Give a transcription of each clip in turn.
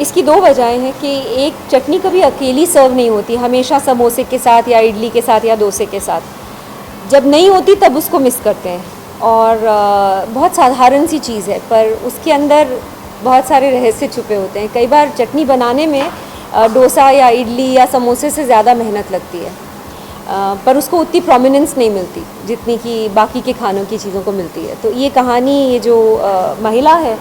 इसकी दो वजहें हैं कि एक, चटनी कभी अकेली सर्व नहीं होती, हमेशा समोसे के साथ या इडली के साथ या डोसे के साथ। जब नहीं होती तब उसको मिस करते हैं, और बहुत साधारण सी चीज़ है पर उसके अंदर बहुत सारे रहस्य छुपे होते हैं। कई बार चटनी बनाने में डोसा या इडली या समोसे से ज़्यादा मेहनत लगती है, पर उसको उतनी प्रोमिनेंस नहीं मिलती जितनी कि बाकी के खानों की चीज़ों को मिलती है। तो ये कहानी, ये जो महिला है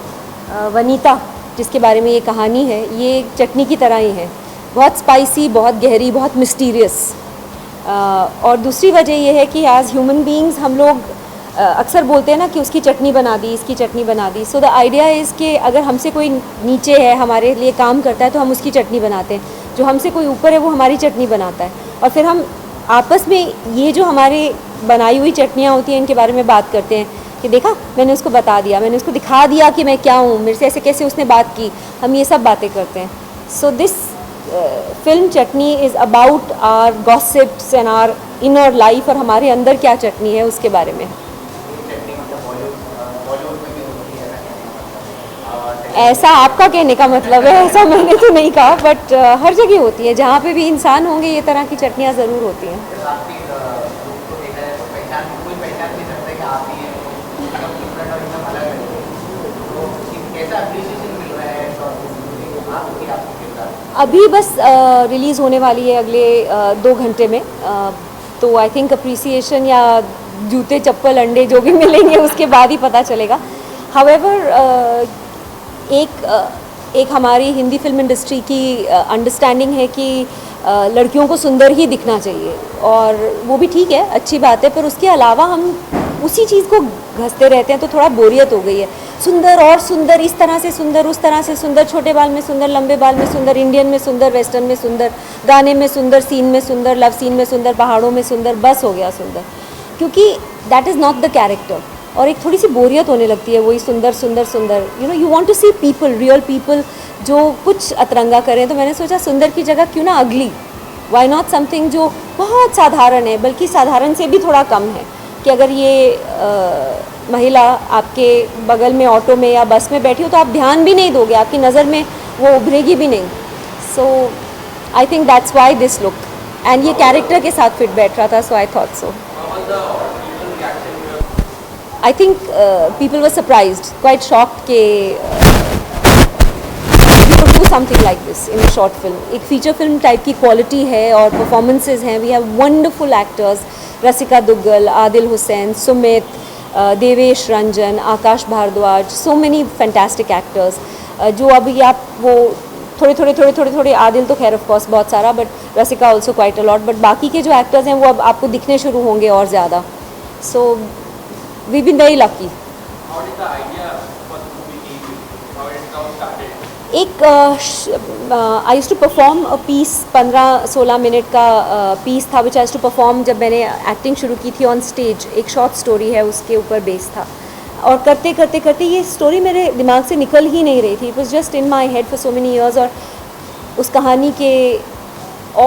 वनीता, जिसके बारे में ये कहानी है, ये चटनी की तरह ही है, बहुत स्पाइसी, बहुत गहरी, बहुत मिस्टीरियस। और दूसरी वजह ये है कि एज ह्यूमन बीइंग्स हम लोग अक्सर बोलते हैं ना कि उसकी चटनी बना दी, इसकी चटनी बना दी। सो द आइडिया इज़ कि अगर हमसे कोई नीचे है, हमारे लिए काम करता है, तो हम उसकी चटनी बनाते हैं, जो हमसे कोई ऊपर है वो हमारी चटनी बनाता है, और फिर हम आपस में ये जो हमारे बनाई हुई चटनियाँ होती हैं इनके बारे में बात करते हैं कि देखा, मैंने उसको बता दिया, मैंने उसको दिखा दिया कि मैं क्या हूँ, मेरे से ऐसे कैसे उसने बात की। हम ये सब बातें करते हैं। So this film Chutney is about our gossips and our inner life, और हमारे अंदर क्या चटनी है उसके बारे में। ऐसा आपका कहने का मतलब है, ऐसा मैंने तो नहीं कहा, बट हर जगह होती है, जहाँ पे भी इंसान होंगे ये तरह की चटनियाँ ज़रूर होती हैं। अभी बस रिलीज़ होने वाली है अगले 2 घंटे में, तो आई थिंक अप्रिसिएशन या जूते चप्पल अंडे जो भी मिलेंगे उसके बाद ही पता चलेगा। हाउएवर एक हमारी हिंदी फिल्म इंडस्ट्री की अंडरस्टैंडिंग है कि लड़कियों को सुंदर ही दिखना चाहिए, और वो भी ठीक है, अच्छी बात है, पर उसके अलावा हम उसी चीज़ को घसते रहते हैं तो थोड़ा बोरियत हो गई है। सुंदर और सुंदर, इस तरह से सुंदर, उस तरह से सुंदर, छोटे बाल में सुंदर, लंबे बाल में सुंदर, इंडियन में सुंदर, वेस्टर्न में सुंदर, गाने में सुंदर, सीन में सुंदर, लव सीन में सुंदर, पहाड़ों में सुंदर, बस हो गया सुंदर, क्योंकि that is not the character. और एक थोड़ी सी बोरियत होने लगती है वही सुंदर सुंदर सुंदर। You want to see people, real people जो कुछ अतरंगा करें। तो मैंने सोचा सुंदर की जगह क्यों ना अगली, वाई नॉट समथिंग जो बहुत साधारण है, बल्कि साधारण से भी थोड़ा कम है, कि अगर ये महिला आपके बगल में ऑटो में या बस में बैठी हो तो आप ध्यान भी नहीं दोगे, आपकी नज़र में वो उभरेगी भी नहीं। So I think that's why this look, and ये कैरेक्टर के साथ फिट बैठ रहा था, so I thought so. I think people were surprised, quite shocked कि we could do something like this in a short film. एक feature film type की quality है और performances हैं. We have wonderful actors, Rasika Duggal, Adil Hussain, Sumit, Devesh Ranjan, Akash Bhardwaj, so many fantastic actors. जो अभी आप वो थोड़े आदिल तो खैर ऑफ कोर्स बहुत सारा, but Rasika also quite a lot, but बाकी के जो एक्टर्स हैं वो अब आपको दिखने शुरू होंगे और ज़्यादा. सो we've been very lucky. How did the idea for the movie came in? How did it all started? एक I use to perform a piece, 15-16 minute का पीस था which I use to perform जब मैंने acting शुरू की थी on stage. एक short story है, उसके ऊपर बेस था, और करते करते करते ये स्टोरी मेरे दिमाग से निकल ही नहीं रही थी. It was just in my head for so many years, और उस कहानी के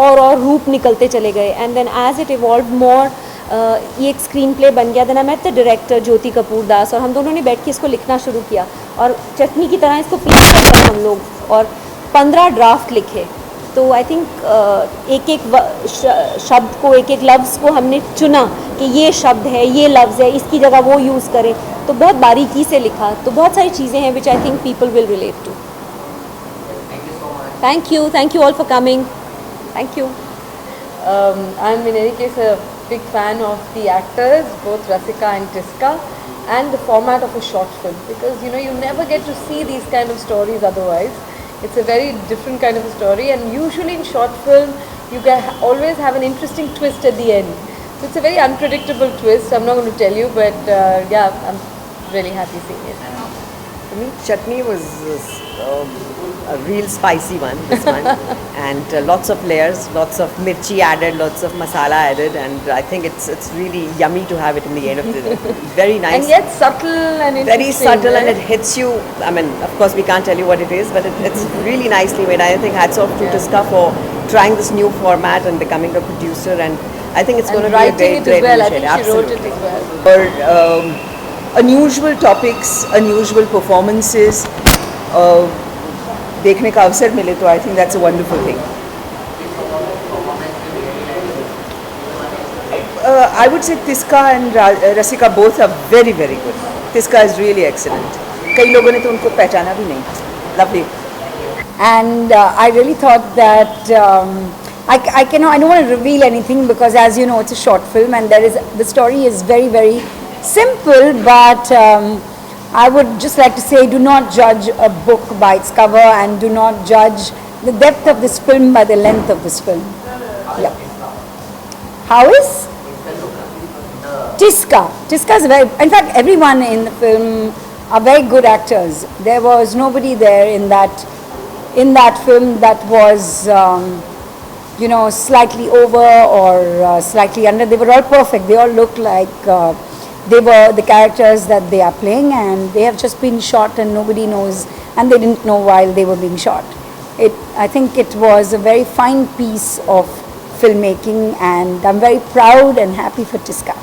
और रूप निकलते चले गए. And then as it evolve more, ये एक स्क्रीन प्ले बन गया. Then I met the director Jyoti Kapoor Das, और हम दोनों ने बैठ के इसको लिखना शुरू किया, और चटनी की तरह इसको पीस कर गए हम लोग, और 15 ड्राफ्ट लिखे. तो आई थिंक एक एक शब्द को, एक एक लफ्ज़ को हमने चुना कि ये शब्द है, ये लफ्ज़ है, इसकी जगह वो यूज़ करें. तो बहुत बारीकी से लिखा. तो बहुत सारी चीज़ें हैं which I think people will relate to. Thank you all for coming. Thank you. I'm in any case a big fan of the actors, both Rasika and Tiska, and the format of a short film, because you never get to see these kind of stories otherwise. It's a very different kind of a story, and usually in short film you always have an interesting twist at the end. So it's a very unpredictable twist. I'm not going to tell you, but yeah, I'm really happy seeing it. For me, chutney was a real spicy one, this one, and lots of layers, lots of mirchi added, lots of masala added, and I think it's really yummy to have it in the end of the day. Very nice. And yet subtle and interesting. Very subtle, right? and it hits you. I mean, of course, we can't tell you what it is, but it's really nicely made. I think hats off to Tiska for trying this new format and becoming a producer, and I think it's going to be a great writing it as well. I initiative. think she wrote it as well. Or unusual topics, unusual performances. देखने का अवसर मिले तो I think that's a wonderful thing. I would say Tiska and Rasika both are very very good. Tiska is really excellent. कई लोगों ने तो उनको पहचाना भी नहीं. Lovely. And I really thought that I don't want to reveal anything because, as you know, it's a short film and the story is very very simple. But I would just like to say, do not judge a book by its cover, and do not judge the depth of this film by the length of this film. Yeah. How is Tiska? Tiska is very. In fact, everyone in the film are very good actors. There was nobody there in that film that was, slightly over or slightly under. They were all perfect. They all looked like they were the characters that they are playing, and they have just been shot, and nobody knows, and they didn't know while they were being shot. I think it was a very fine piece of filmmaking, and I'm very proud and happy for Tiska.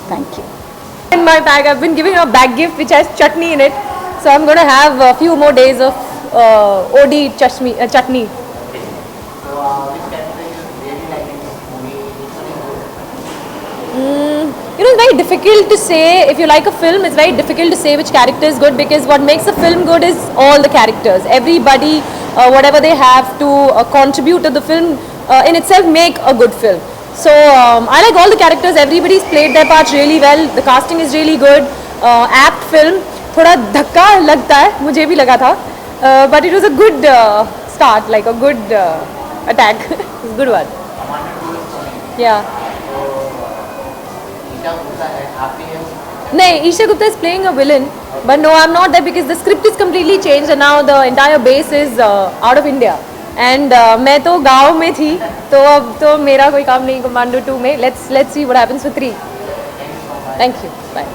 Thank you. In my bag, I've been giving a bag gift which has chutney in it. So I'm going to have a few more days of OD chutney. So, which character you really like in this movie? It's very difficult to say. If you like a film, it's very difficult to say which character is good, because what makes a film good is all the characters. Everybody, whatever they have to contribute to the film in itself make a good film. So I like all the characters. Everybody's played their parts really well. The casting is really good. Apt film. थोड़ा धक्का लगता है, मुझे भी लगा था. But it was a good start, like a good attack. It's a good one. Yeah. No, Isha Gupta is playing a villain, but no, I'm not there because the script is completely changed and now the entire base is out of India. And मैं तो गाँव में थी, तो अब तो मेरा कोई काम नहीं Commando 2 में. Let's see what happens for 3. Thank you. Bye.